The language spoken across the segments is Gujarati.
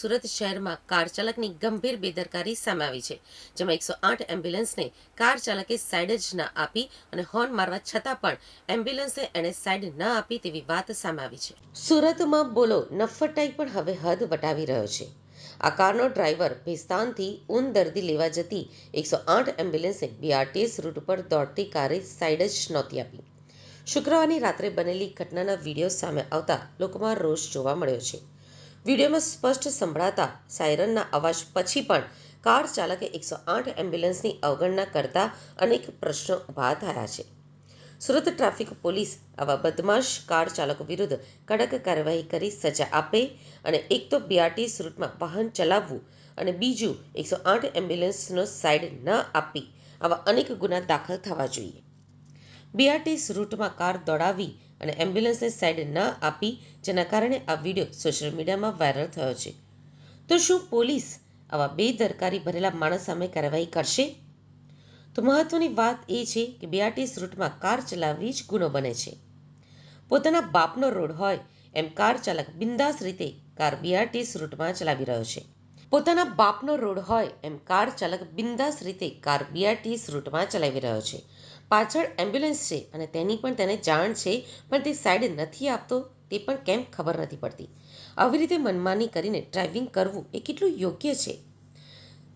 સુરત શહેરમાં કાર ચાલકની ગંભીર બેદરકારી સામે આવી છે, જેમાં 108 એમ્બ્યુલન્સને કાર ચાલકે સાઈડ જ ન આપી અને હોર્ન મારવા છતાં પણ એમ્બ્યુલન્સે એણે સાઈડ ન આપી તેવી વાત સામે આવી છે. સુરતમાં બોલો નફ્ફટાઈ પણ હવે હદ વટાવી રહ્યો છે. આ કારનો ડ્રાઈવર ભેસ્તાનથી ઊન દર્દી લેવા જતી 108 એમ્બ્યુલન્સને બીઆરટીએસ રૂટ પર દોડતી કારે સાઈડ જ નહોતી આપી. શુક્રવારની રાત્રે બનેલી ઘટનાના વિડીયો સામે આવતા લોકોમાં રોષ જોવા મળ્યો છે. વિડીયોમાં સ્પષ્ટ સંભળાતા સાયરનના અવાજ પછી પણ કાર ચાલકે 108 એમ્બ્યુલન્સની અવગણના કરતા અનેક પ્રશ્નો ઊભા થયા છે. સુરત ટ્રાફિક પોલીસ આવા બદમાશ કાર ચાલકો વિરુદ્ધ કડક કાર્યવાહી કરી સજા આપે અને એક તો બીઆરટીએસ રૂટમાં વાહન ચલાવવું અને બીજું 108 એમ્બ્યુલન્સનો સાઈડ ન આપી આવા અનેક ગુના દાખલ થવા જોઈએ. બીઆરટીએસ રૂટમાં કાર દોડાવી અને એમ્બ્યુલન્સને સાઈડ ન આપી, જેના કારણે આ વિડીયો સોશિયલ મીડિયામાં વાયરલ થયો છે. તો શું પોલીસ આવા બેદરકારી ભરેલા માણસ સામે કાર્યવાહી કરશે? તો મહત્વની વાત એ છે કે બીઆરટીએસ રૂટમાં કાર ચલાવવી જ ગુનો બને છે. પોતાના બાપનો રોડ હોય એમ કાર ચાલક બિંદાસ રીતે કાર બીઆરટીએસ રૂટમાં ચલાવી રહ્યો છે. પોતાના બાપનો રોડ હોય એમ કાર ચાલક બિંદાસ રીતે કાર બીઆરટીએસ રૂટમાં ચલાવી રહ્યો છે. પાછળ એમ્બ્યુલન્સ છે અને તેની પણ તેને જાણ છે, પણ તે સાઈડ નથી આપતો તે પણ કેમ ખબર નથી પડતી. આવી રીતે મનમાની કરીને ડ્રાઇવિંગ કરવું એ કેટલું યોગ્ય છે?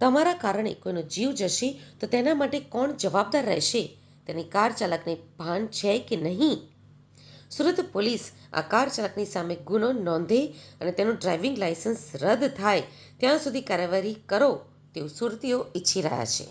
તમારા કારણે કોઈનો જીવ જશે તો તેના માટે કોણ જવાબદાર રહેશે તેની કાર ચાલકને ભાન છે કે નહીં? સુરત પોલીસ આ કાર ચાલકની સામે ગુનો નોંધે અને તેનું ડ્રાઇવિંગ લાયસન્સ રદ થાય ત્યાં સુધી કાર્યવાહી કરો તેવું સુરતીઓ ઈચ્છી રહ્યા છે.